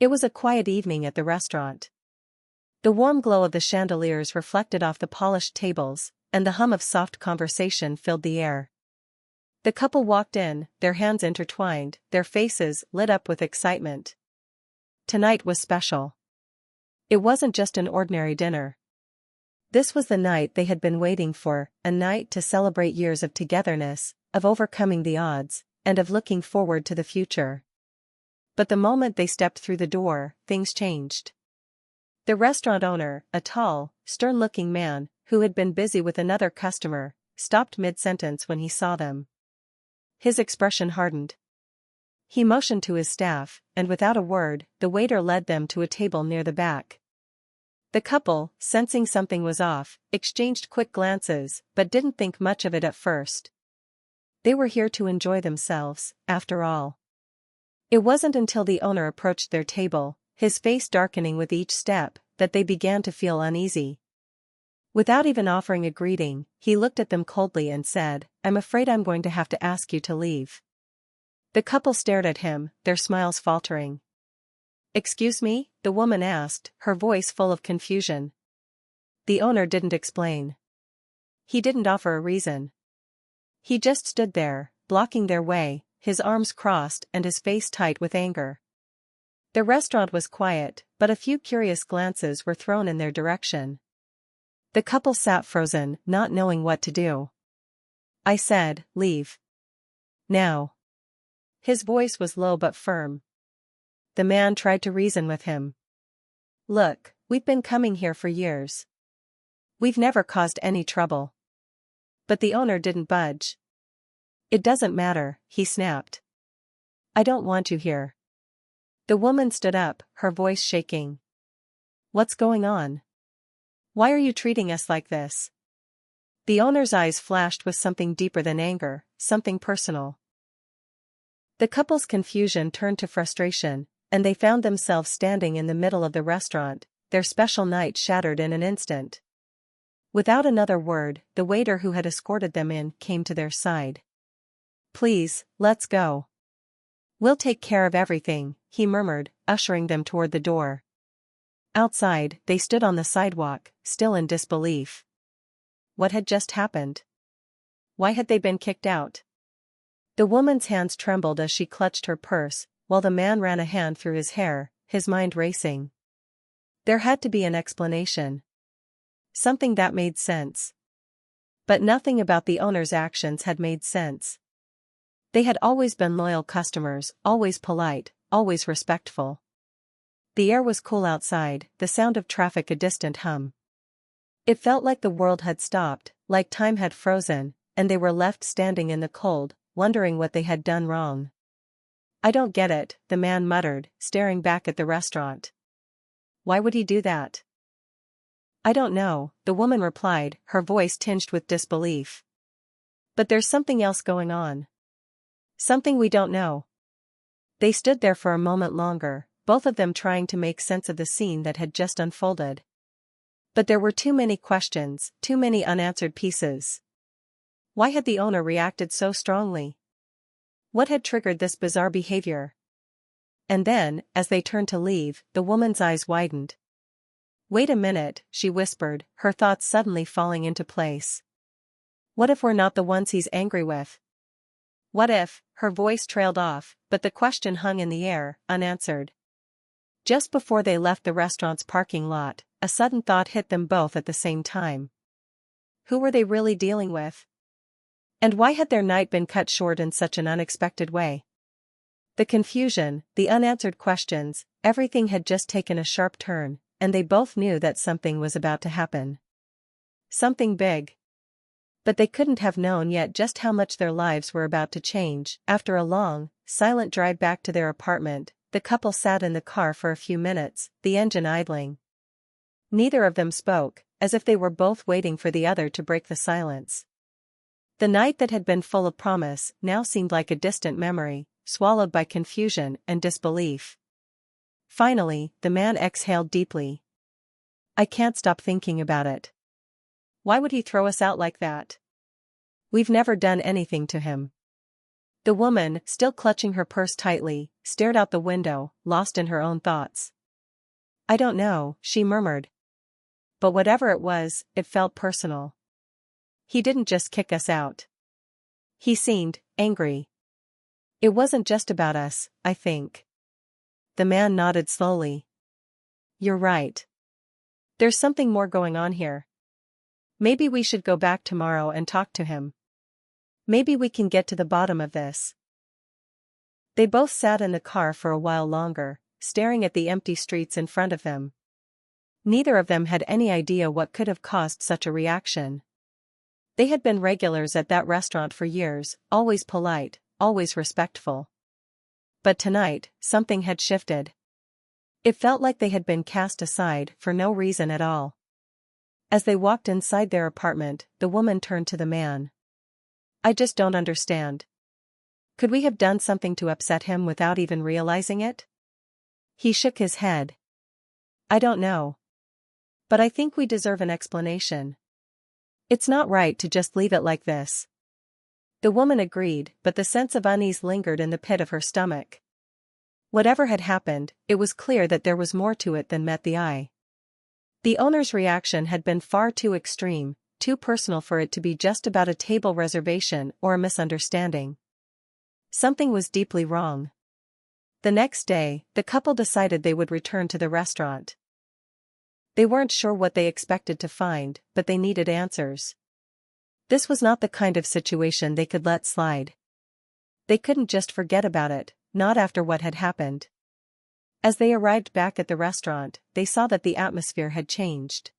It was a quiet evening at the restaurant. The warm glow of the chandeliers reflected off the polished tables, and the hum of soft conversation filled the air. The couple walked in, their hands intertwined, their faces lit up with excitement. Tonight was special. It wasn't just an ordinary dinner. This was the night they had been waiting for, a night to celebrate years of togetherness, of overcoming the odds, and of looking forward to the future. But the moment they stepped through the door, things changed. The restaurant owner, a tall, stern-looking man, who had been busy with another customer, stopped mid-sentence when he saw them. His expression hardened. He motioned to his staff, and without a word, the waiter led them to a table near the back. The couple, sensing something was off, exchanged quick glances, but didn't think much of it at first. They were here to enjoy themselves, after all. It wasn't until the owner approached their table, his face darkening with each step, that they began to feel uneasy. Without even offering a greeting, he looked at them coldly and said, "I'm afraid I'm going to have to ask you to leave." The couple stared at him, their smiles faltering. "Excuse me?" the woman asked, her voice full of confusion. The owner didn't explain. He didn't offer a reason. He just stood there, blocking their way, his arms crossed and his face tight with anger. The restaurant was quiet, but a few curious glances were thrown in their direction. The couple sat frozen, not knowing what to do. "I said, leave. Now." His voice was low but firm. The man tried to reason with him. "Look, we've been coming here for years. We've never caused any trouble." But the owner didn't budge. "It doesn't matter," he snapped. "I don't want you here." The woman stood up, her voice shaking. "What's going on? Why are you treating us like this?" The owner's eyes flashed with something deeper than anger, something personal. The couple's confusion turned to frustration, and they found themselves standing in the middle of the restaurant, their special night shattered in an instant. Without another word, the waiter who had escorted them in came to their side. "Please, let's go. We'll take care of everything," he murmured, ushering them toward the door. Outside, they stood on the sidewalk, still in disbelief. What had just happened? Why had they been kicked out? The woman's hands trembled as she clutched her purse, while the man ran a hand through his hair, his mind racing. There had to be an explanation. Something that made sense. But nothing about the owner's actions had made sense. They had always been loyal customers, always polite, always respectful. The air was cool outside, the sound of traffic a distant hum. It felt like the world had stopped, like time had frozen, and they were left standing in the cold, wondering what they had done wrong. "I don't get it," the man muttered, staring back at the restaurant. "Why would he do that?" "I don't know," the woman replied, her voice tinged with disbelief. "But there's something else going on. Something we don't know." They stood there for a moment longer, both of them trying to make sense of the scene that had just unfolded. But there were too many questions, too many unanswered pieces. Why had the owner reacted so strongly? What had triggered this bizarre behavior? And then, as they turned to leave, the woman's eyes widened. "Wait a minute," she whispered, her thoughts suddenly falling into place. "What if we're not the ones he's angry with? What if?" Her voice trailed off, but the question hung in the air, unanswered. Just before they left the restaurant's parking lot, a sudden thought hit them both at the same time. Who were they really dealing with? And why had their night been cut short in such an unexpected way? The confusion, the unanswered questions, everything had just taken a sharp turn, and they both knew that something was about to happen. Something big. But they couldn't have known yet just how much their lives were about to change. After a long, silent drive back to their apartment, the couple sat in the car for a few minutes, the engine idling. Neither of them spoke, as if they were both waiting for the other to break the silence. The night that had been full of promise now seemed like a distant memory, swallowed by confusion and disbelief. Finally, the man exhaled deeply. "I can't stop thinking about it. Why would he throw us out like that? We've never done anything to him." The woman, still clutching her purse tightly, stared out the window, lost in her own thoughts. "I don't know," she murmured. "But whatever it was, it felt personal. He didn't just kick us out. He seemed angry. It wasn't just about us, I think." The man nodded slowly. "You're right. There's something more going on here. Maybe we should go back tomorrow and talk to him. Maybe we can get to the bottom of this." They both sat in the car for a while longer, staring at the empty streets in front of them. Neither of them had any idea what could have caused such a reaction. They had been regulars at that restaurant for years, always polite, always respectful. But tonight, something had shifted. It felt like they had been cast aside for no reason at all. As they walked inside their apartment, the woman turned to the man. "I just don't understand. Could we have done something to upset him without even realizing it?" He shook his head. "I don't know. But I think we deserve an explanation. It's not right to just leave it like this." The woman agreed, but the sense of unease lingered in the pit of her stomach. Whatever had happened, it was clear that there was more to it than met the eye. The owner's reaction had been far too extreme, too personal for it to be just about a table reservation or a misunderstanding. Something was deeply wrong. The next day, the couple decided they would return to the restaurant. They weren't sure what they expected to find, but they needed answers. This was not the kind of situation they could let slide. They couldn't just forget about it, not after what had happened. As they arrived back at the restaurant, they saw that the atmosphere had changed.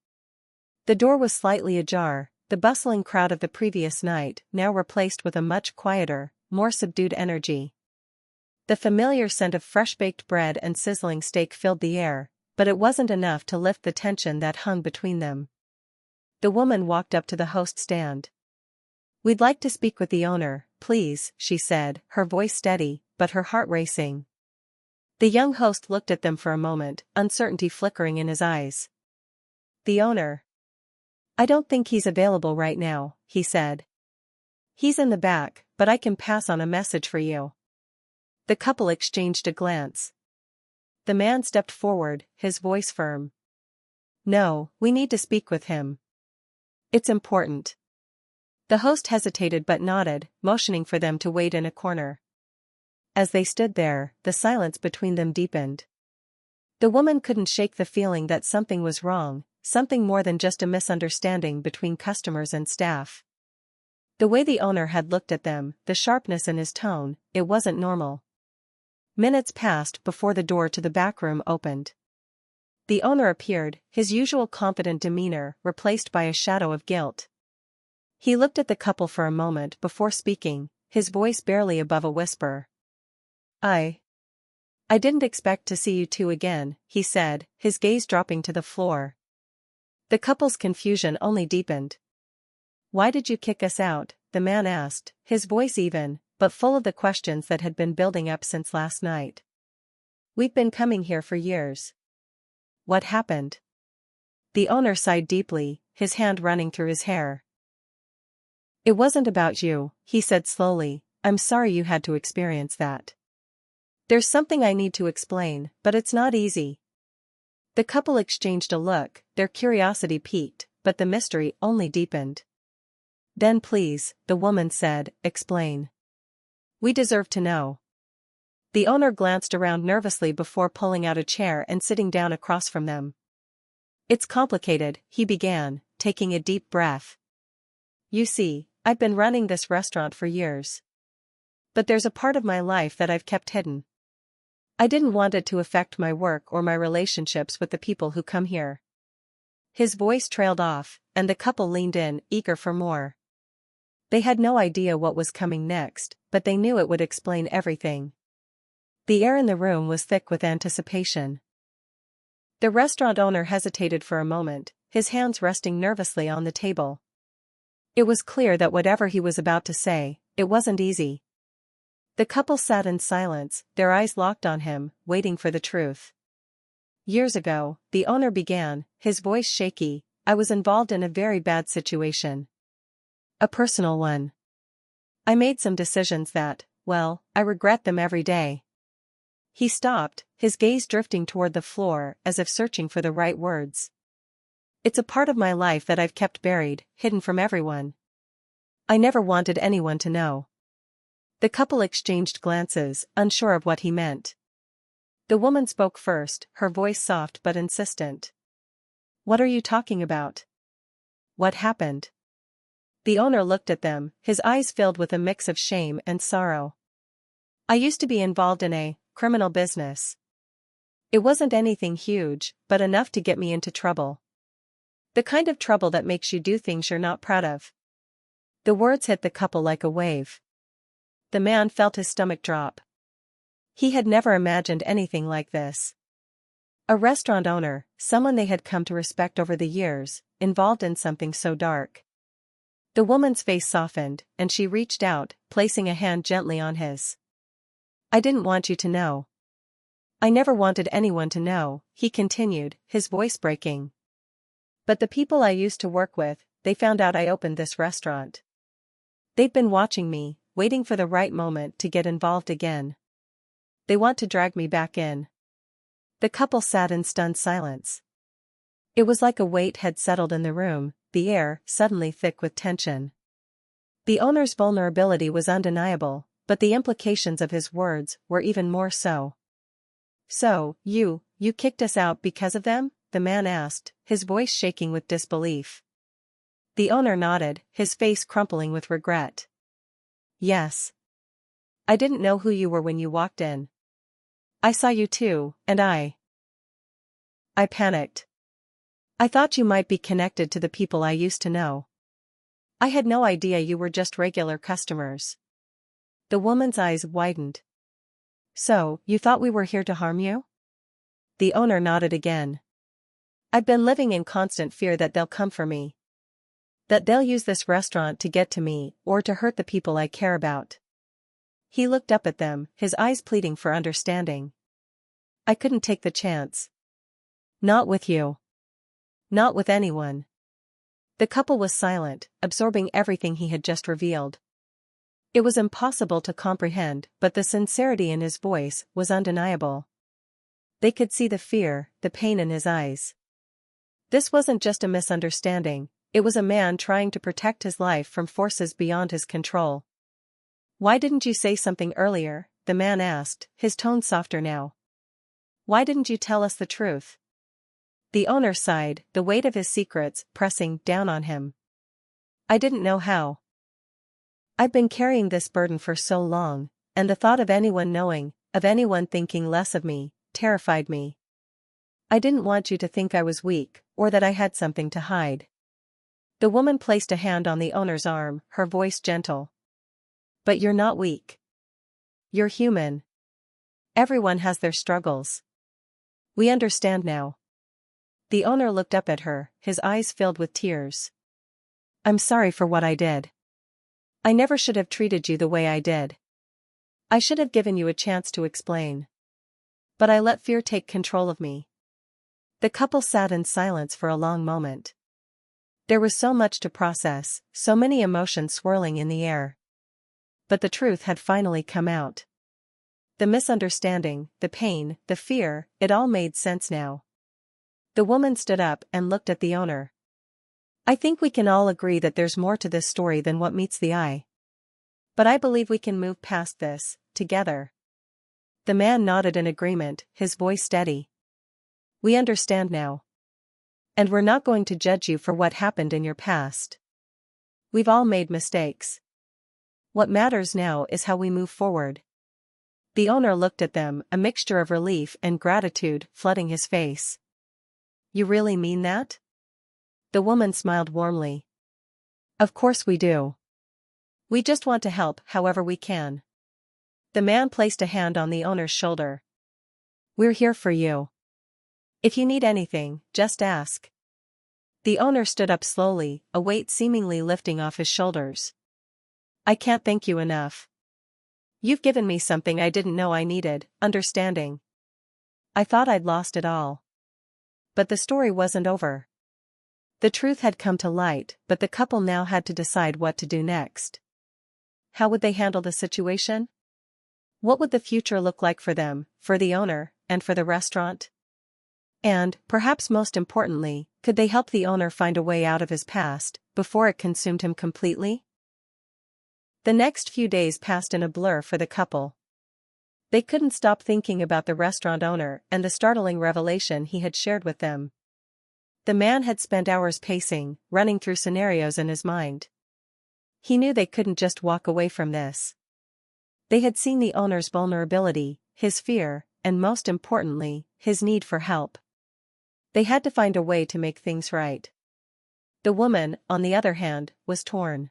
The door was slightly ajar, the bustling crowd of the previous night now replaced with a much quieter, more subdued energy. The familiar scent of fresh-baked bread and sizzling steak filled the air, but it wasn't enough to lift the tension that hung between them. The woman walked up to the host stand. "We'd like to speak with the owner, please," she said, her voice steady, but her heart racing. The young host looked at them for a moment, uncertainty flickering in his eyes. "The owner? I don't think he's available right now," he said. "He's in the back, but I can pass on a message for you." The couple exchanged a glance. The man stepped forward, his voice firm. "No, we need to speak with him. It's important." The host hesitated but nodded, motioning for them to wait in a corner. As they stood there, the silence between them deepened. The woman couldn't shake the feeling that something was wrong, something more than just a misunderstanding between customers and staff. The way the owner had looked at them, the sharpness in his tone, it wasn't normal. Minutes passed before the door to the back room opened. The owner appeared, his usual confident demeanor replaced by a shadow of guilt. He looked at the couple for a moment before speaking, his voice barely above a whisper. I didn't expect to see you two again," he said, his gaze dropping to the floor. The couple's confusion only deepened. "Why did you kick us out?" the man asked, his voice even, but full of the questions that had been building up since last night. "We've been coming here for years." "What happened?" The owner sighed deeply, his hand running through his hair. "It wasn't about you," he said slowly. "I'm sorry you had to experience that. There's something I need to explain, but it's not easy." The couple exchanged a look, their curiosity piqued, but the mystery only deepened. "Then please," the woman said, "explain. We deserve to know." The owner glanced around nervously before pulling out a chair and sitting down across from them. "It's complicated," he began, taking a deep breath. "You see, I've been running this restaurant for years. But there's a part of my life that I've kept hidden. I didn't want it to affect my work or my relationships with the people who come here." His voice trailed off, and the couple leaned in, eager for more. They had no idea what was coming next, but they knew it would explain everything. The air in the room was thick with anticipation. The restaurant owner hesitated for a moment, his hands resting nervously on the table. It was clear that whatever he was about to say, it wasn't easy. The couple sat in silence, their eyes locked on him, waiting for the truth. "Years ago," the owner began, his voice shaky, "I was involved in a very bad situation. A personal one. I made some decisions that, well, I regret them every day. He stopped, his gaze drifting toward the floor as if searching for the right words. It's a part of my life that I've kept buried, hidden from everyone. I never wanted anyone to know. The couple exchanged glances, unsure of what he meant. The woman spoke first, her voice soft but insistent. What are you talking about? What happened? The owner looked at them, his eyes filled with a mix of shame and sorrow. I used to be involved in a criminal business. It wasn't anything huge, but enough to get me into trouble. The kind of trouble that makes you do things you're not proud of. The words hit the couple like a wave. The man felt his stomach drop. He had never imagined anything like this. A restaurant owner, someone they had come to respect over the years, involved in something so dark. The woman's face softened, and she reached out, placing a hand gently on his. I didn't want you to know. I never wanted anyone to know, he continued, his voice breaking. But the people I used to work with, they found out I opened this restaurant. They've been watching me, waiting for the right moment to get involved again. They want to drag me back in. The couple sat in stunned silence. It was like a weight had settled in the room, the air suddenly thick with tension. The owner's vulnerability was undeniable, but the implications of his words were even more so. So, you kicked us out because of them? The man asked, his voice shaking with disbelief. The owner nodded, his face crumpling with regret. Yes. I didn't know who you were when you walked in. I saw you too, and I panicked. I thought you might be connected to the people I used to know. I had no idea you were just regular customers. The woman's eyes widened. So, you thought we were here to harm you? The owner nodded again. I've been living in constant fear that they'll come for me. That they'll use this restaurant to get to me, or to hurt the people I care about. He looked up at them, his eyes pleading for understanding. I couldn't take the chance. Not with you. Not with anyone. The couple was silent, absorbing everything he had just revealed. It was impossible to comprehend, but the sincerity in his voice was undeniable. They could see the fear, the pain in his eyes. This wasn't just a misunderstanding, it was a man trying to protect his life from forces beyond his control. Why didn't you say something earlier? The man asked, his tone softer now. Why didn't you tell us the truth? The owner sighed, the weight of his secrets pressing down on him. I didn't know how. I've been carrying this burden for so long, and the thought of anyone knowing, of anyone thinking less of me, terrified me. I didn't want you to think I was weak, or that I had something to hide. The woman placed a hand on the owner's arm, her voice gentle. But you're not weak. You're human. Everyone has their struggles. We understand now. The owner looked up at her, his eyes filled with tears. I'm sorry for what I did. I never should have treated you the way I did. I should have given you a chance to explain. But I let fear take control of me. The couple sat in silence for a long moment. There was so much to process, so many emotions swirling in the air. But the truth had finally come out. The misunderstanding, the pain, the fear, it all made sense now. The woman stood up and looked at the owner. I think we can all agree that there's more to this story than what meets the eye. But I believe we can move past this, together. The man nodded in agreement, his voice steady. We understand now. And we're not going to judge you for what happened in your past. We've all made mistakes. What matters now is how we move forward. The owner looked at them, a mixture of relief and gratitude flooding his face. You really mean that? The woman smiled warmly. Of course we do. We just want to help however we can. The man placed a hand on the owner's shoulder. We're here for you. If you need anything, just ask. The owner stood up slowly, a weight seemingly lifting off his shoulders. I can't thank you enough. You've given me something I didn't know I needed, understanding. I thought I'd lost it all. But the story wasn't over. The truth had come to light, but the couple now had to decide what to do next. How would they handle the situation? What would the future look like for them, for the owner, and for the restaurant? And, perhaps most importantly, could they help the owner find a way out of his past, before it consumed him completely? The next few days passed in a blur for the couple. They couldn't stop thinking about the restaurant owner and the startling revelation he had shared with them. The man had spent hours pacing, running through scenarios in his mind. He knew they couldn't just walk away from this. They had seen the owner's vulnerability, his fear, and most importantly, his need for help. They had to find a way to make things right. The woman, on the other hand, was torn.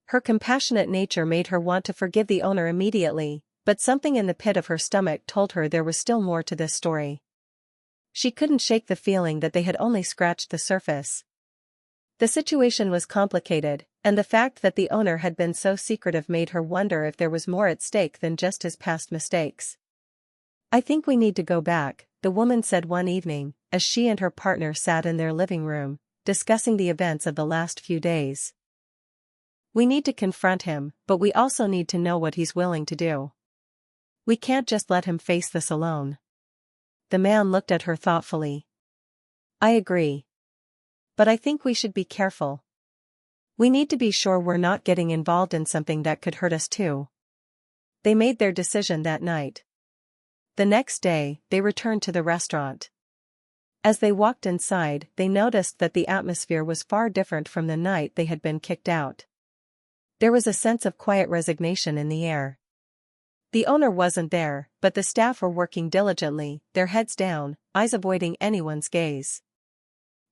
Her compassionate nature made her want to forgive the owner immediately, but something in the pit of her stomach told her there was still more to this story. She couldn't shake the feeling that they had only scratched the surface. The situation was complicated, and the fact that the owner had been so secretive made her wonder if there was more at stake than just his past mistakes. "I think we need to go back," the woman said one evening, as she and her partner sat in their living room, discussing the events of the last few days. "We need to confront him, but we also need to know what he's willing to do. We can't just let him face this alone." The man looked at her thoughtfully. "I agree. But I think we should be careful. We need to be sure we're not getting involved in something that could hurt us too." They made their decision that night. The next day, they returned to the restaurant. As they walked inside, they noticed that the atmosphere was far different from the night they had been kicked out. There was a sense of quiet resignation in the air. The owner wasn't there, but the staff were working diligently, their heads down, eyes avoiding anyone's gaze.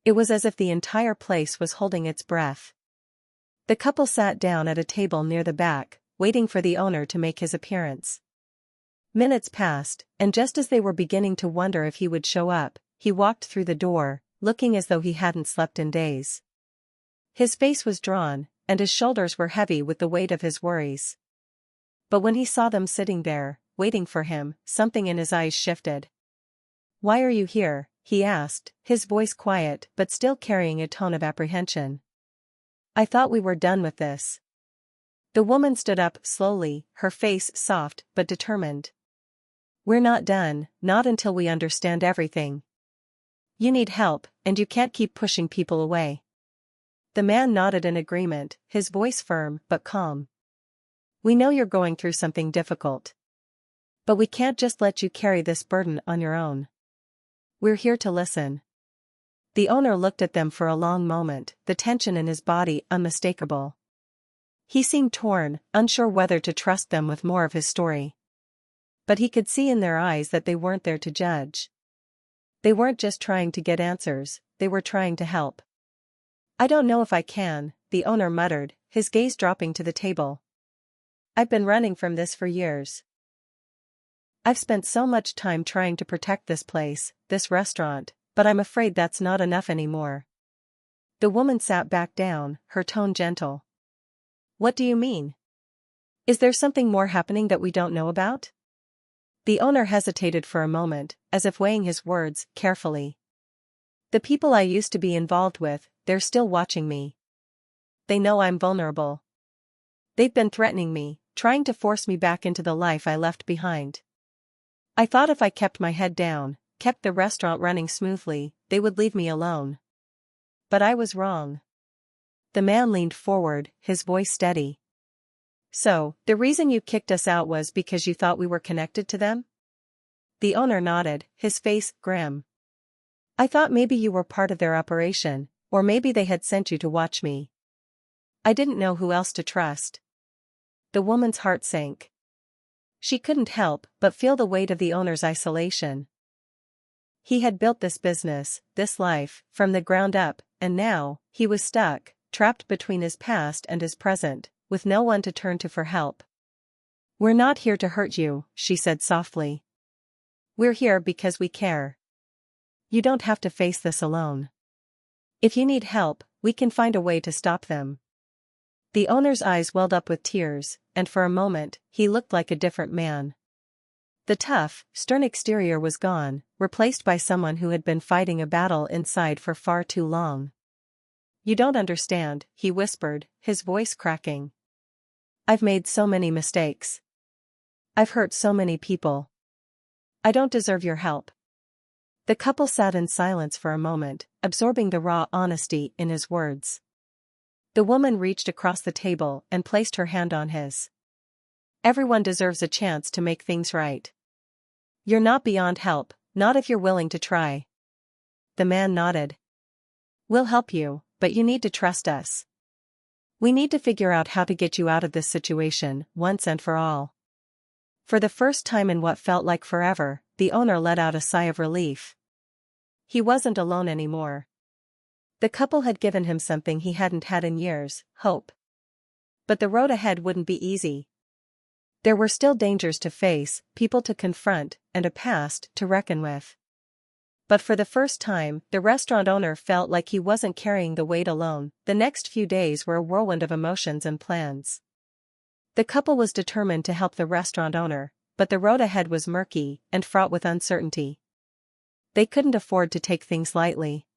It was as if the entire place was holding its breath. The couple sat down at a table near the back, waiting for the owner to make his appearance. Minutes passed, and just as they were beginning to wonder if he would show up, he walked through the door, looking as though he hadn't slept in days. His face was drawn, and his shoulders were heavy with the weight of his worries. But when he saw them sitting there, waiting for him, something in his eyes shifted. "Why are you here?" he asked, his voice quiet but still carrying a tone of apprehension. "I thought we were done with this." The woman stood up slowly, her face soft but determined. "We're not done, not until we understand everything. You need help, and you can't keep pushing people away." The man nodded in agreement, his voice firm but calm. "We know you're going through something difficult. But we can't just let you carry this burden on your own. We're here to listen." The owner looked at them for a long moment, the tension in his body unmistakable. He seemed torn, unsure whether to trust them with more of his story. But he could see in their eyes that they weren't there to judge. They weren't just trying to get answers, they were trying to help. "I don't know if I can," the owner muttered, his gaze dropping to the table. "I've been running from this for years. I've spent so much time trying to protect this place, this restaurant, but I'm afraid that's not enough anymore." The woman sat back down, her tone gentle. "What do you mean? Is there something more happening that we don't know about?" The owner hesitated for a moment, as if weighing his words carefully. "The people I used to be involved with, they're still watching me. They know I'm vulnerable. They've been threatening me, trying to force me back into the life I left behind. I thought if I kept my head down, kept the restaurant running smoothly, they would leave me alone. But I was wrong." The man leaned forward, his voice steady. "So, the reason you kicked us out was because you thought we were connected to them?" The owner nodded, his face grim. "I thought maybe you were part of their operation, or maybe they had sent you to watch me. I didn't know who else to trust." The woman's heart sank. She couldn't help but feel the weight of the owner's isolation. He had built this business, this life, from the ground up, and now, he was stuck, trapped between his past and his present, with no one to turn to for help. "We're not here to hurt you," she said softly. "We're here because we care. You don't have to face this alone. If you need help, we can find a way to stop them." The owner's eyes welled up with tears, and for a moment, he looked like a different man. The tough, stern exterior was gone, replaced by someone who had been fighting a battle inside for far too long. "You don't understand," he whispered, his voice cracking. "I've made so many mistakes. I've hurt so many people. I don't deserve your help. The couple sat in silence for a moment, absorbing the raw honesty in his words. The woman reached across the table and placed her hand on his. Everyone deserves a chance to make things right. You're not beyond help, not if you're willing to try. The man nodded. We'll help you, but you need to trust us. We need to figure out how to get you out of this situation, once and for all. For the first time in what felt like forever, the owner let out a sigh of relief. He wasn't alone anymore. The couple had given him something he hadn't had in years, hope. But the road ahead wouldn't be easy. There were still dangers to face, people to confront, and a past to reckon with. But for the first time, the restaurant owner felt like he wasn't carrying the weight alone. The next few days were a whirlwind of emotions and plans. The couple was determined to help the restaurant owner, but the road ahead was murky and fraught with uncertainty. They couldn't afford to take things lightly.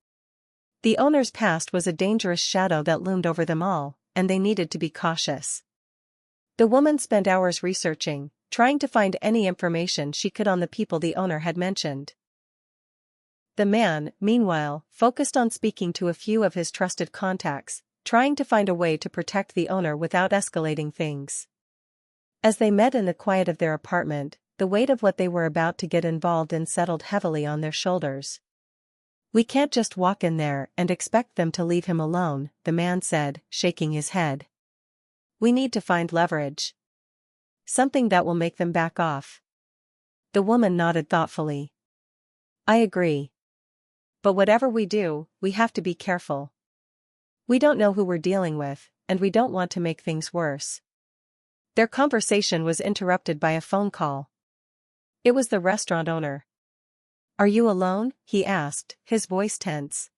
The owner's past was a dangerous shadow that loomed over them all, and they needed to be cautious. The woman spent hours researching, trying to find any information she could on the people the owner had mentioned. The man, meanwhile, focused on speaking to a few of his trusted contacts, trying to find a way to protect the owner without escalating things. As they met in the quiet of their apartment, the weight of what they were about to get involved in settled heavily on their shoulders. We can't just walk in there and expect them to leave him alone, the man said, shaking his head. We need to find leverage. Something that will make them back off. The woman nodded thoughtfully. I agree. But whatever we do, we have to be careful. We don't know who we're dealing with, and we don't want to make things worse. Their conversation was interrupted by a phone call. It was the restaurant owner. Are you alone? He asked, his voice tense.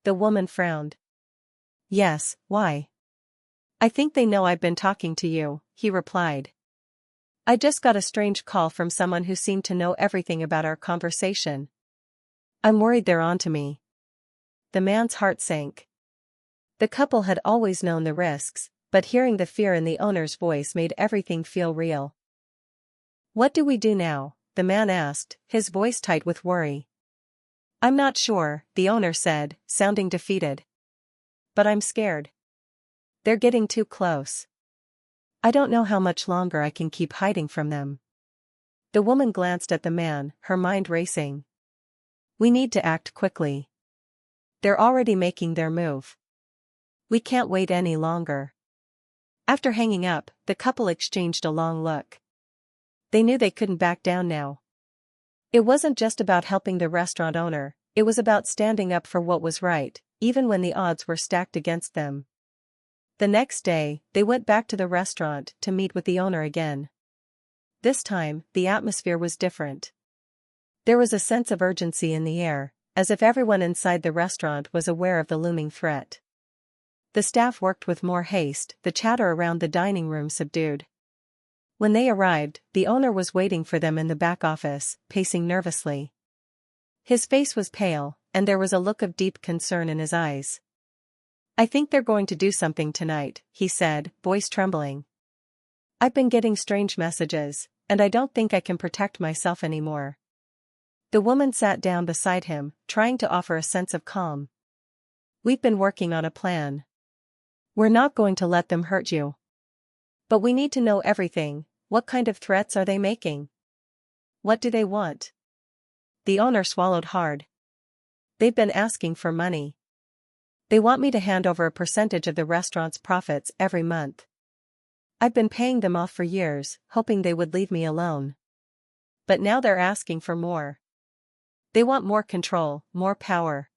The woman frowned. Yes, why? I think they know I've been talking to you, he replied. I just got a strange call from someone who seemed to know everything about our conversation. I'm worried they're onto me. The man's heart sank. The couple had always known the risks, but hearing the fear in the owner's voice made everything feel real. What do we do now? The man asked, his voice tight with worry. I'm not sure, the owner said, sounding defeated. But I'm scared. They're getting too close. I don't know how much longer I can keep hiding from them. The woman glanced at the man, her mind racing. We need to act quickly. They're already making their move. We can't wait any longer. After hanging up, the couple exchanged a long look. They knew they couldn't back down now. It wasn't just about helping the restaurant owner, it was about standing up for what was right, even when the odds were stacked against them. The next day, they went back to the restaurant to meet with the owner again. This time, the atmosphere was different. There was a sense of urgency in the air, as if everyone inside the restaurant was aware of the looming threat. The staff worked with more haste, the chatter around the dining room subdued. When they arrived, the owner was waiting for them in the back office, pacing nervously. His face was pale, and there was a look of deep concern in his eyes. I think they're going to do something tonight, he said, voice trembling. I've been getting strange messages, and I don't think I can protect myself anymore. The woman sat down beside him, trying to offer a sense of calm. We've been working on a plan. We're not going to let them hurt you. But we need to know everything. What kind of threats are they making? What do they want? The owner swallowed hard. They've been asking for money. They want me to hand over a percentage of the restaurant's profits every month. I've been paying them off for years, hoping they would leave me alone. But now they're asking for more. They want more control, more power.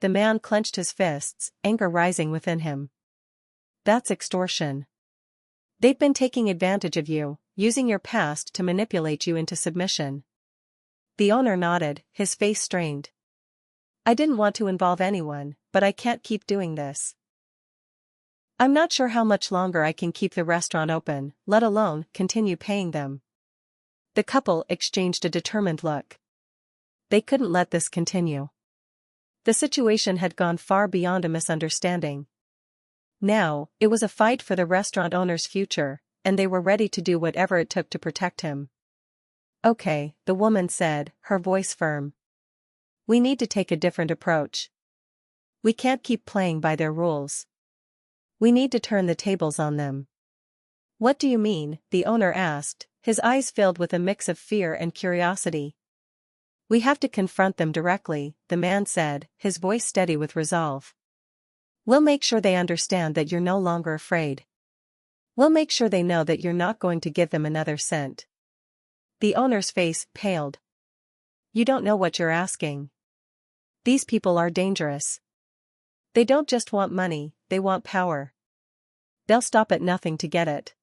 The man clenched his fists, anger rising within him. That's extortion. They've been taking advantage of you, using your past to manipulate you into submission. The owner nodded, his face strained. I didn't want to involve anyone, but I can't keep doing this. I'm not sure how much longer I can keep the restaurant open, let alone continue paying them. The couple exchanged a determined look. They couldn't let this continue. The situation had gone far beyond a misunderstanding. Now, it was a fight for the restaurant owner's future, and they were ready to do whatever it took to protect him. Okay, the woman said, her voice firm. We need to take a different approach. We can't keep playing by their rules. We need to turn the tables on them. What do you mean? The owner asked, his eyes filled with a mix of fear and curiosity. We have to confront them directly, the man said, his voice steady with resolve. We'll make sure they understand that you're no longer afraid. We'll make sure they know that you're not going to give them another cent. The owner's face paled. You don't know what you're asking. These people are dangerous. They don't just want money, they want power. They'll stop at nothing to get it.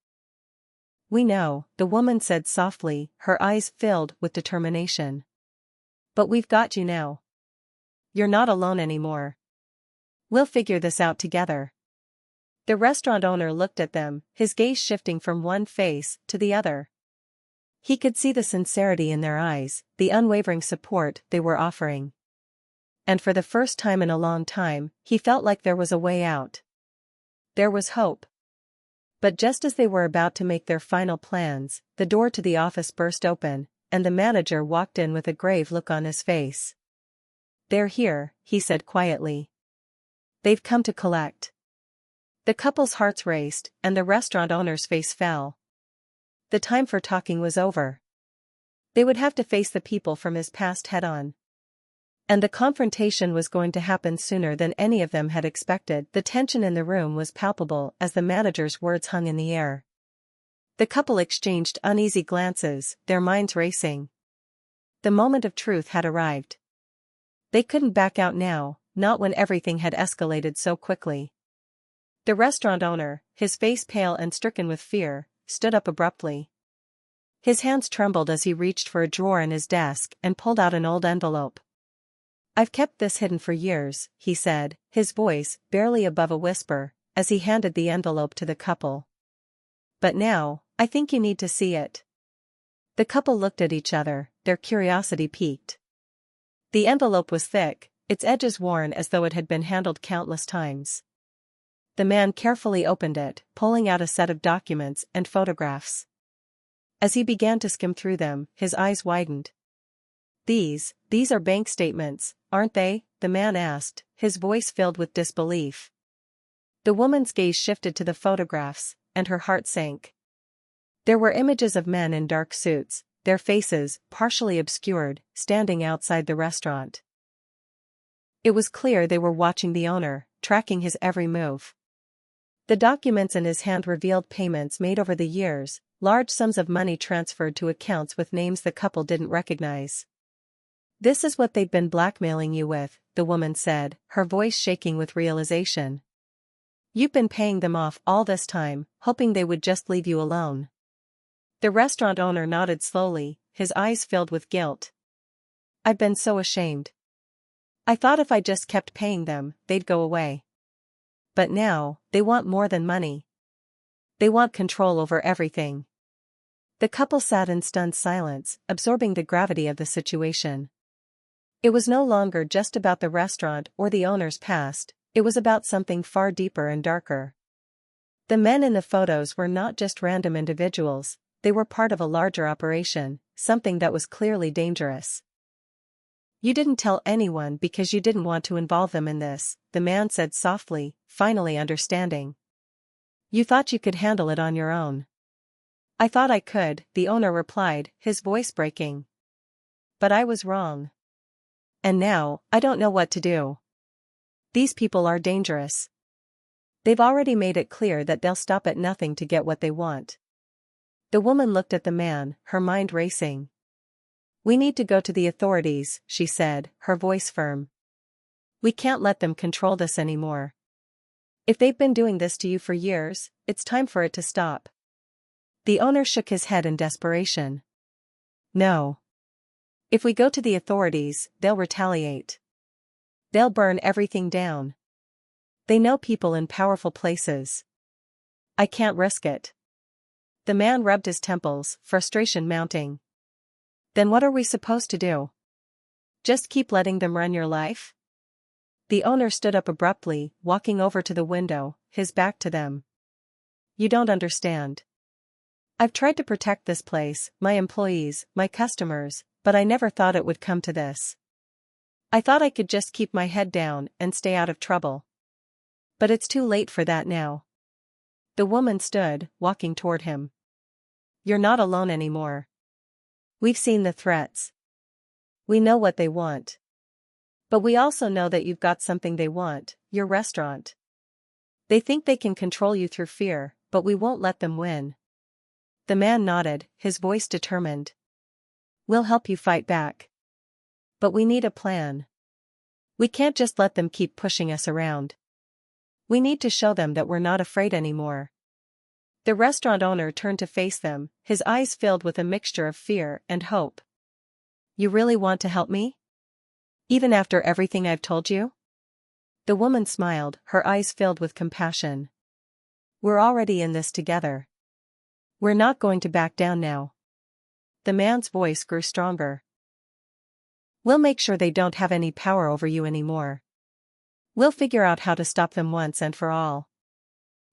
We know, the woman said softly, her eyes filled with determination. But we've got you now. You're not alone anymore. We'll figure this out together. The restaurant owner looked at them, his gaze shifting from one face to the other. He could see the sincerity in their eyes, the unwavering support they were offering. And for the first time in a long time, he felt like there was a way out. There was hope. But just as they were about to make their final plans, the door to the office burst open, and the manager walked in with a grave look on his face. They're here, he said quietly. They've come to collect. The couple's hearts raced, and the restaurant owner's face fell. The time for talking was over. They would have to face the people from his past head-on. And the confrontation was going to happen sooner than any of them had expected. The tension in the room was palpable as the manager's words hung in the air. The couple exchanged uneasy glances, their minds racing. The moment of truth had arrived. They couldn't back out now, not when everything had escalated so quickly. The restaurant owner, his face pale and stricken with fear, stood up abruptly. His hands trembled as he reached for a drawer in his desk and pulled out an old envelope. I've kept this hidden for years, he said, his voice barely above a whisper, as he handed the envelope to the couple. But now, I think you need to see it. The couple looked at each other, their curiosity piqued. The envelope was thick, its edges worn as though it had been handled countless times. The man carefully opened it, pulling out a set of documents and photographs. As he began to skim through them, his eyes widened. These are bank statements, aren't they? The man asked, his voice filled with disbelief. The woman's gaze shifted to the photographs, and her heart sank. There were images of men in dark suits, their faces, partially obscured, standing outside the restaurant. It was clear they were watching the owner, tracking his every move. The documents in his hand revealed payments made over the years, large sums of money transferred to accounts with names the couple didn't recognize. This is what they've been blackmailing you with, the woman said, her voice shaking with realization. You've been paying them off all this time, hoping they would just leave you alone. The restaurant owner nodded slowly, his eyes filled with guilt. I've been so ashamed. I thought if I just kept paying them, they'd go away. But now, they want more than money. They want control over everything. The couple sat in stunned silence, absorbing the gravity of the situation. It was no longer just about the restaurant or the owner's past, it was about something far deeper and darker. The men in the photos were not just random individuals, they were part of a larger operation, something that was clearly dangerous. You didn't tell anyone because you didn't want to involve them in this, the man said softly, finally understanding. You thought you could handle it on your own. I thought I could, the owner replied, his voice breaking. But I was wrong. And now, I don't know what to do. These people are dangerous. They've already made it clear that they'll stop at nothing to get what they want. The woman looked at the man, her mind racing. We need to go to the authorities, she said, her voice firm. We can't let them control this anymore. If they've been doing this to you for years, it's time for it to stop. The owner shook his head in desperation. No. If we go to the authorities, they'll retaliate. They'll burn everything down. They know people in powerful places. I can't risk it. The man rubbed his temples, frustration mounting. Then what are we supposed to do? Just keep letting them run your life? The owner stood up abruptly, walking over to the window, his back to them. You don't understand. I've tried to protect this place, my employees, my customers, but I never thought it would come to this. I thought I could just keep my head down and stay out of trouble. But it's too late for that now. The woman stood, walking toward him. You're not alone anymore. We've seen the threats. We know what they want. But we also know that you've got something they want, your restaurant. They think they can control you through fear, but we won't let them win. The man nodded, his voice determined. We'll help you fight back. But we need a plan. We can't just let them keep pushing us around. We need to show them that we're not afraid anymore. The restaurant owner turned to face them, his eyes filled with a mixture of fear and hope. You really want to help me? Even after everything I've told you? The woman smiled, her eyes filled with compassion. We're already in this together. We're not going to back down now. The man's voice grew stronger. We'll make sure they don't have any power over you anymore. We'll figure out how to stop them once and for all.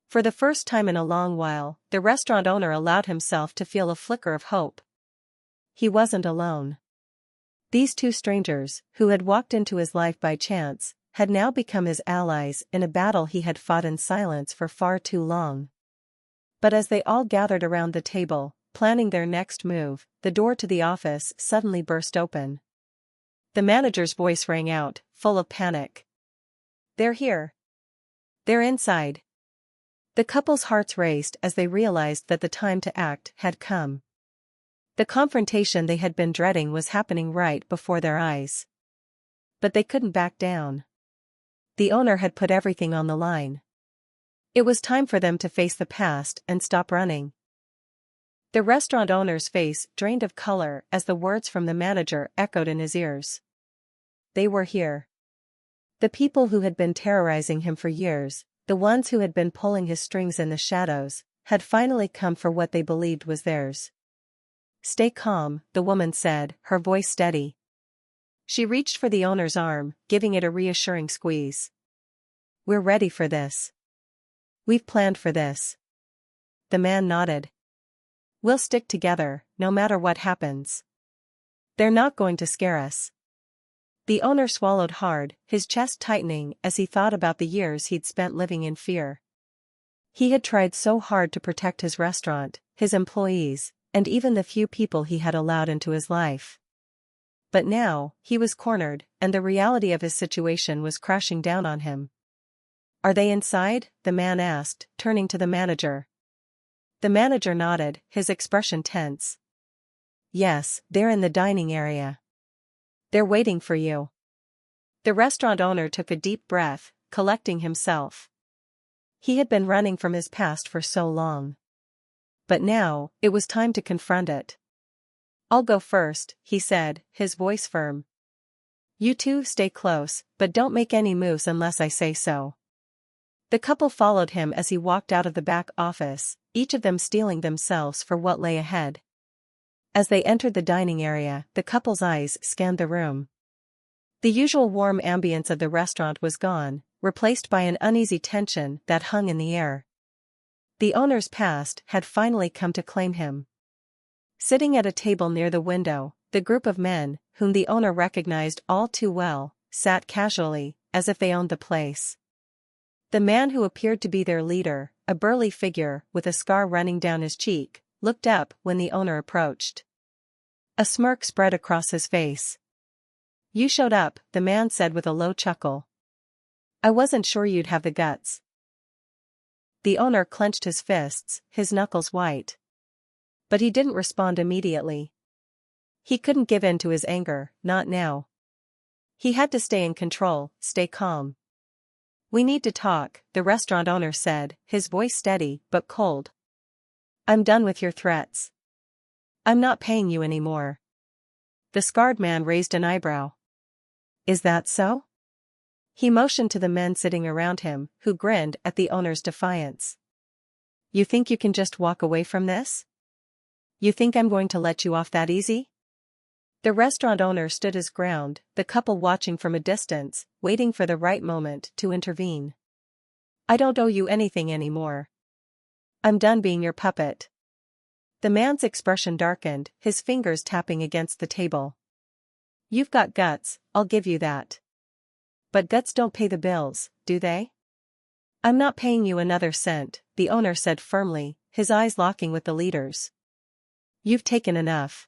For the first time in a long while, the restaurant owner allowed himself to feel a flicker of hope. He wasn't alone. These two strangers, who had walked into his life by chance, had now become his allies in a battle he had fought in silence for far too long. But as they all gathered around the table, planning their next move, the door to the office suddenly burst open. The manager's voice rang out, full of panic. They're here. They're inside. The couple's hearts raced as they realized that the time to act had come. The confrontation they had been dreading was happening right before their eyes. But they couldn't back down. The owner had put everything on the line. It was time for them to face the past and stop running. The restaurant owner's face drained of color as the words from the manager echoed in his ears. They were here. The people who had been terrorizing him for years, the ones who had been pulling his strings in the shadows, had finally come for what they believed was theirs. Stay calm, the woman said, her voice steady. She reached for the owner's arm, giving it a reassuring squeeze. We're ready for this. We've planned for this. The man nodded. We'll stick together, no matter what happens. They're not going to scare us. The owner swallowed hard, his chest tightening as he thought about the years he'd spent living in fear. He had tried so hard to protect his restaurant, his employees, and even the few people he had allowed into his life. But now, he was cornered, and the reality of his situation was crashing down on him. Are they inside? The man asked, turning to the manager. The manager nodded, his expression tense. Yes, they're in the dining area. They're waiting for you. The restaurant owner took a deep breath, collecting himself. He had been running from his past for so long. But now, it was time to confront it. I'll go first, he said, his voice firm. You two stay close, but don't make any moves unless I say so. The couple followed him as he walked out of the back office, each of them steeling themselves for what lay ahead. As they entered the dining area, the couple's eyes scanned the room. The usual warm ambience of the restaurant was gone, replaced by an uneasy tension that hung in the air. The owner's past had finally come to claim him. Sitting at a table near the window, the group of men, whom the owner recognized all too well, sat casually, as if they owned the place. The man who appeared to be their leader, a burly figure with a scar running down his cheek, looked up when the owner approached. A smirk spread across his face. You showed up, the man said with a low chuckle. I wasn't sure you'd have the guts. The owner clenched his fists, his knuckles white. But he didn't respond immediately. He couldn't give in to his anger, not now. He had to stay in control, stay calm. We need to talk, the restaurant owner said, his voice steady but cold. I'm done with your threats. I'm not paying you anymore. The scarred man raised an eyebrow. Is that so? He motioned to the men sitting around him, who grinned at the owner's defiance. You think you can just walk away from this? You think I'm going to let you off that easy? The restaurant owner stood his ground, the couple watching from a distance, waiting for the right moment to intervene. I don't owe you anything anymore. I'm done being your puppet. The man's expression darkened, his fingers tapping against the table. You've got guts, I'll give you that. But guts don't pay the bills, do they? I'm not paying you another cent, the owner said firmly, his eyes locking with the leader's. You've taken enough.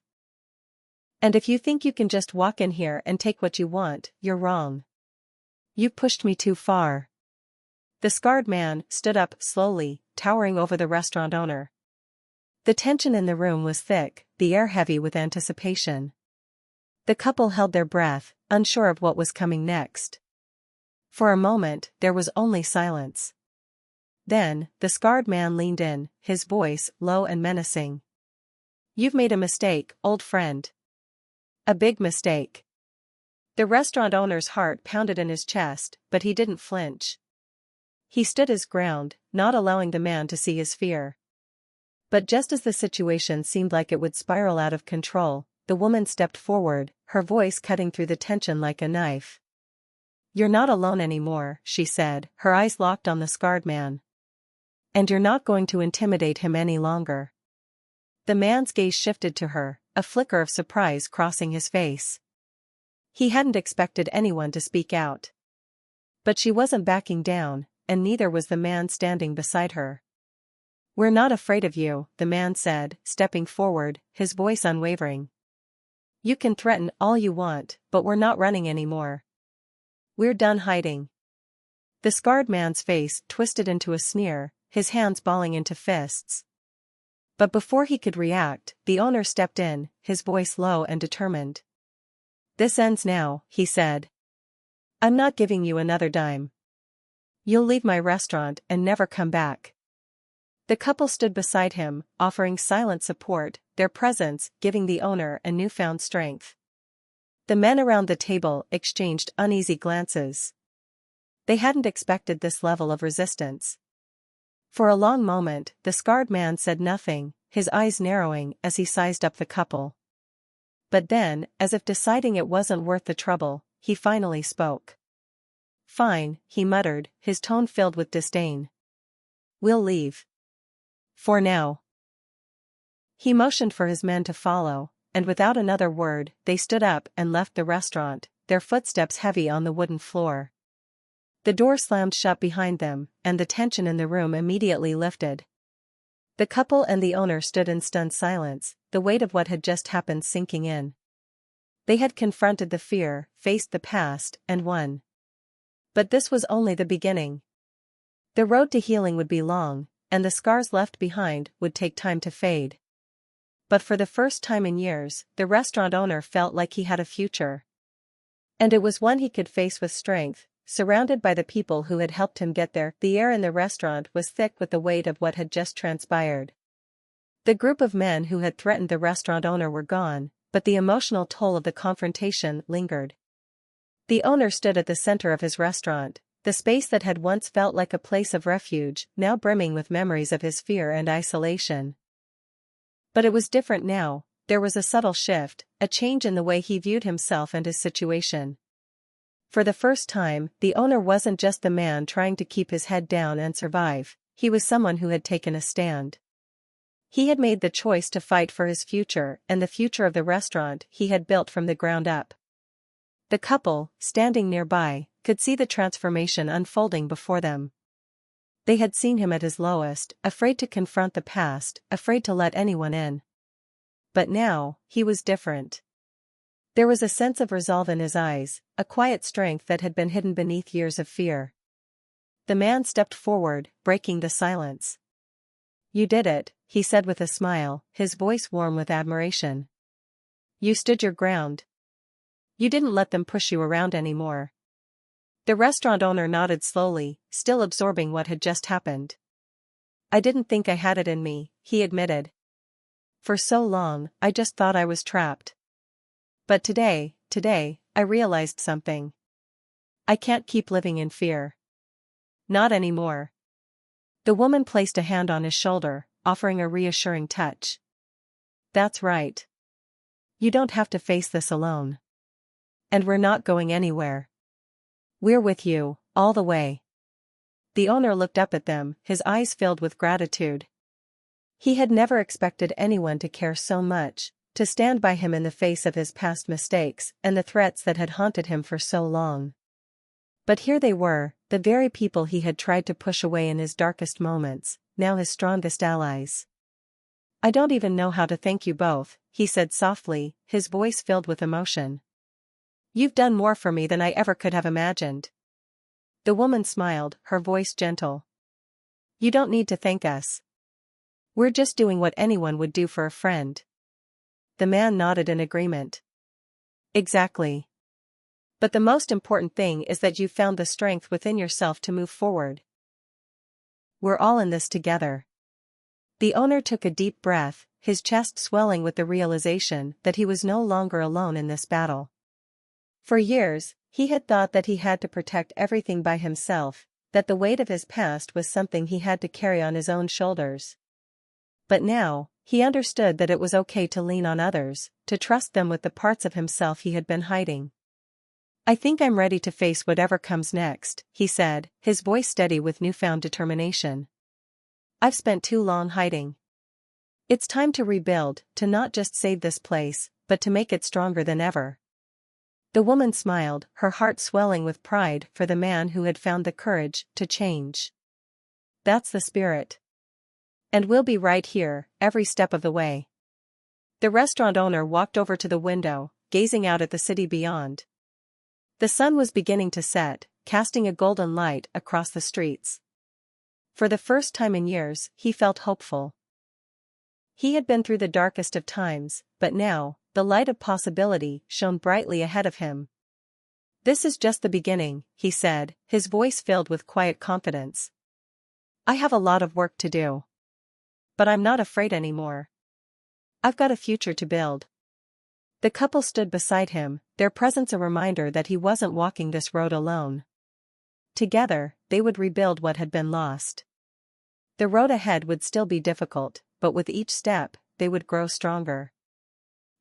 And if you think you can just walk in here and take what you want, you're wrong. You've pushed me too far. The scarred man stood up slowly, towering over the restaurant owner. The tension in the room was thick, the air heavy with anticipation. The couple held their breath, unsure of what was coming next. For a moment, there was only silence. Then, the scarred man leaned in, his voice low and menacing. You've made a mistake, old friend. A big mistake. The restaurant owner's heart pounded in his chest, but he didn't flinch. He stood his ground, not allowing the man to see his fear. But just as the situation seemed like it would spiral out of control, the woman stepped forward, her voice cutting through the tension like a knife. You're not alone anymore, she said, her eyes locked on the scarred man. And you're not going to intimidate him any longer. The man's gaze shifted to her, a flicker of surprise crossing his face. He hadn't expected anyone to speak out. But she wasn't backing down, and neither was the man standing beside her. We're not afraid of you, the man said, stepping forward, his voice unwavering. You can threaten all you want, but we're not running anymore. We're done hiding. The scarred man's face twisted into a sneer, his hands balling into fists. But before he could react, the owner stepped in, his voice low and determined. This ends now, he said. I'm not giving you another dime. You'll leave my restaurant and never come back. The couple stood beside him, offering silent support, their presence giving the owner a newfound strength. The men around the table exchanged uneasy glances. They hadn't expected this level of resistance. For a long moment, the scarred man said nothing, his eyes narrowing as he sized up the couple. But then, as if deciding it wasn't worth the trouble, he finally spoke. Fine, he muttered, his tone filled with disdain. We'll leave. For now. He motioned for his men to follow, and without another word, they stood up and left the restaurant, their footsteps heavy on the wooden floor. The door slammed shut behind them, and the tension in the room immediately lifted. The couple and the owner stood in stunned silence, the weight of what had just happened sinking in. They had confronted the fear, faced the past, and won. But this was only the beginning. The road to healing would be long, and the scars left behind would take time to fade. But for the first time in years, the restaurant owner felt like he had a future. And it was one he could face with strength, surrounded by the people who had helped him get there. The air in the restaurant was thick with the weight of what had just transpired. The group of men who had threatened the restaurant owner were gone, but the emotional toll of the confrontation lingered. The owner stood at the center of his restaurant, the space that had once felt like a place of refuge, now brimming with memories of his fear and isolation. But it was different now, there was a subtle shift, a change in the way he viewed himself and his situation. For the first time, the owner wasn't just the man trying to keep his head down and survive, he was someone who had taken a stand. He had made the choice to fight for his future and the future of the restaurant he had built from the ground up. The couple, standing nearby, could see the transformation unfolding before them. They had seen him at his lowest, afraid to confront the past, afraid to let anyone in. But now, he was different. There was a sense of resolve in his eyes, a quiet strength that had been hidden beneath years of fear. The man stepped forward, breaking the silence. You did it, he said with a smile, his voice warm with admiration. You stood your ground. You didn't let them push you around anymore. The restaurant owner nodded slowly, still absorbing what had just happened. I didn't think I had it in me, he admitted. For so long, I just thought I was trapped. But today, I realized something. I can't keep living in fear. Not anymore. The woman placed a hand on his shoulder, offering a reassuring touch. That's right. You don't have to face this alone. And we're not going anywhere. We're with you, all the way. The owner looked up at them, his eyes filled with gratitude. He had never expected anyone to care so much, to stand by him in the face of his past mistakes and the threats that had haunted him for so long. But here they were, the very people he had tried to push away in his darkest moments, now his strongest allies. "I don't even know how to thank you both," he said softly, his voice filled with emotion. "You've done more for me than I ever could have imagined." The woman smiled, her voice gentle. "You don't need to thank us. We're just doing what anyone would do for a friend." The man nodded in agreement. "Exactly. But the most important thing is that you've found the strength within yourself to move forward. We're all in this together." The owner took a deep breath, his chest swelling with the realization that he was no longer alone in this battle. For years, he had thought that he had to protect everything by himself, that the weight of his past was something he had to carry on his own shoulders. But now, he understood that it was okay to lean on others, to trust them with the parts of himself he had been hiding. "I think I'm ready to face whatever comes next," he said, his voice steady with newfound determination. "I've spent too long hiding. It's time to rebuild, to not just save this place, but to make it stronger than ever." The woman smiled, her heart swelling with pride for the man who had found the courage to change. "That's the spirit. And we'll be right here, every step of the way." The restaurant owner walked over to the window, gazing out at the city beyond. The sun was beginning to set, casting a golden light across the streets. For the first time in years, he felt hopeful. He had been through the darkest of times, but now, the light of possibility shone brightly ahead of him. "This is just the beginning," he said, his voice filled with quiet confidence. "I have a lot of work to do. But I'm not afraid anymore. I've got a future to build." The couple stood beside him, their presence a reminder that he wasn't walking this road alone. Together, they would rebuild what had been lost. The road ahead would still be difficult, but with each step, they would grow stronger.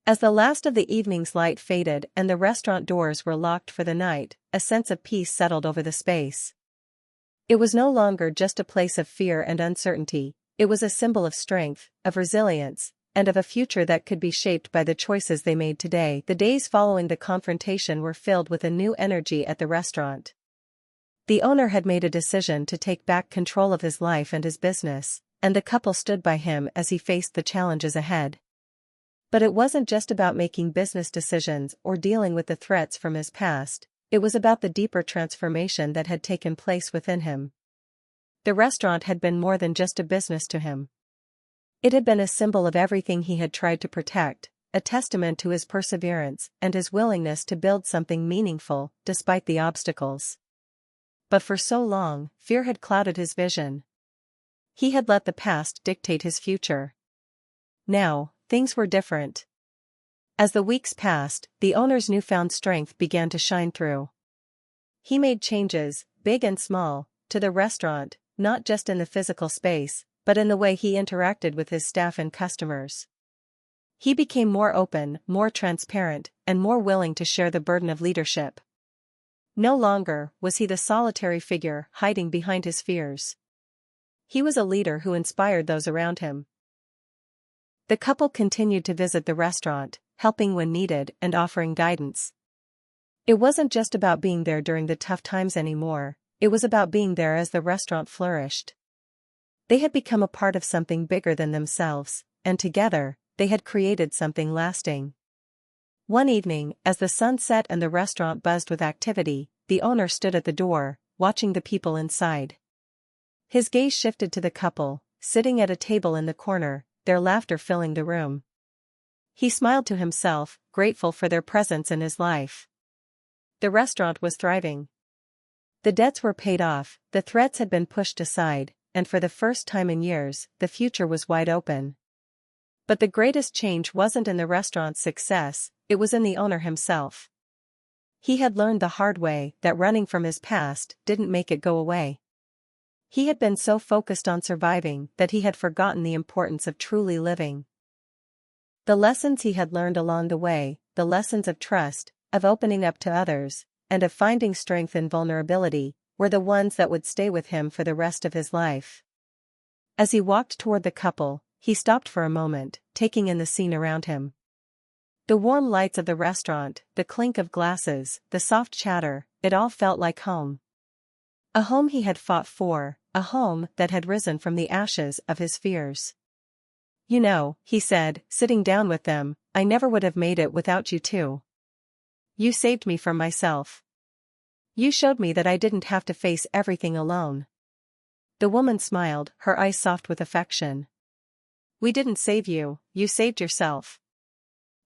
As the last of the evening's light faded and the restaurant doors were locked for the night, a sense of peace settled over the space. It was no longer just a place of fear and uncertainty, it was a symbol of strength, of resilience, and of a future that could be shaped by the choices they made today. The days following the confrontation were filled with a new energy at the restaurant. The owner had made a decision to take back control of his life and his business, and the couple stood by him as he faced the challenges ahead. But it wasn't just about making business decisions or dealing with the threats from his past, it was about the deeper transformation that had taken place within him. The restaurant had been more than just a business to him. It had been a symbol of everything he had tried to protect, a testament to his perseverance and his willingness to build something meaningful, despite the obstacles. But for so long, fear had clouded his vision. He had let the past dictate his future. Now, things were different. As the weeks passed, the owner's newfound strength began to shine through. He made changes, big and small, to the restaurant, not just in the physical space, but in the way he interacted with his staff and customers. He became more open, more transparent, and more willing to share the burden of leadership. No longer was he the solitary figure hiding behind his fears. He was a leader who inspired those around him. The couple continued to visit the restaurant, helping when needed and offering guidance. It wasn't just about being there during the tough times anymore, it was about being there as the restaurant flourished. They had become a part of something bigger than themselves, and together, they had created something lasting. One evening, as the sun set and the restaurant buzzed with activity, the owner stood at the door, watching the people inside. His gaze shifted to the couple, sitting at a table in the corner, their laughter filling the room. He smiled to himself, grateful for their presence in his life. The restaurant was thriving. The debts were paid off, the threats had been pushed aside, and for the first time in years, the future was wide open. But the greatest change wasn't in the restaurant's success, it was in the owner himself. He had learned the hard way that running from his past didn't make it go away. He had been so focused on surviving that he had forgotten the importance of truly living. The lessons he had learned along the way, the lessons of trust, of opening up to others, and of finding strength in vulnerability, were the ones that would stay with him for the rest of his life. As he walked toward the couple, he stopped for a moment, taking in the scene around him. The warm lights of the restaurant, the clink of glasses, the soft chatter, it all felt like home. A home he had fought for, a home that had risen from the ashes of his fears. "You know," he said, sitting down with them, "I never would have made it without you two. You saved me from myself. You showed me that I didn't have to face everything alone." The woman smiled, her eyes soft with affection. "We didn't save you, you saved yourself.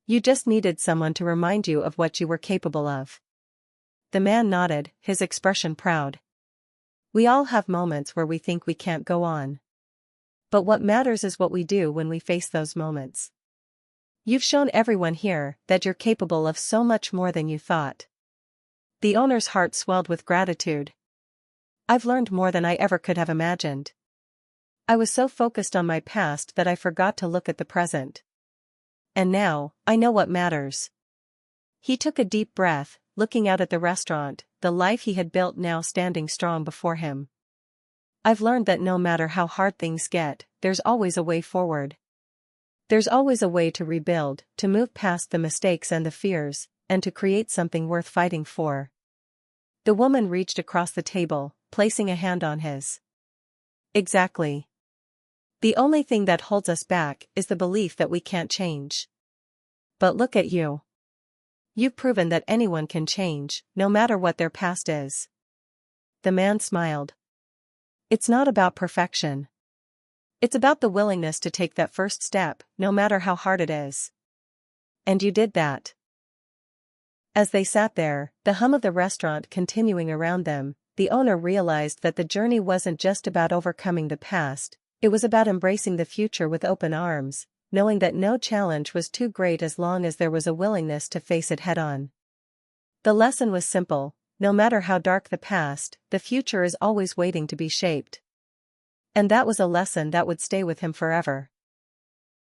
You just needed someone to remind you of what you were capable of." The man nodded, his expression proud. "We all have moments where we think we can't go on. But what matters is what we do when we face those moments. You've shown everyone here that you're capable of so much more than you thought." The owner's heart swelled with gratitude. "I've learned more than I ever could have imagined. I was so focused on my past that I forgot to look at the present. And now, I know what matters." He took a deep breath, looking out at the restaurant, the life he had built now standing strong before him. "I've learned that no matter how hard things get, there's always a way forward. There's always a way to rebuild, to move past the mistakes and the fears, and to create something worth fighting for." The woman reached across the table, placing a hand on his. "Exactly. The only thing that holds us back is the belief that we can't change. But look at you. You've proven that anyone can change, no matter what their past is." The man smiled. "It's not about perfection. It's about the willingness to take that first step, no matter how hard it is. And you did that." As they sat there, the hum of the restaurant continuing around them, the owner realized that the journey wasn't just about overcoming the past, it was about embracing the future with open arms, knowing that no challenge was too great as long as there was a willingness to face it head-on. The lesson was simple: no matter how dark the past, the future is always waiting to be shaped. And that was a lesson that would stay with him forever.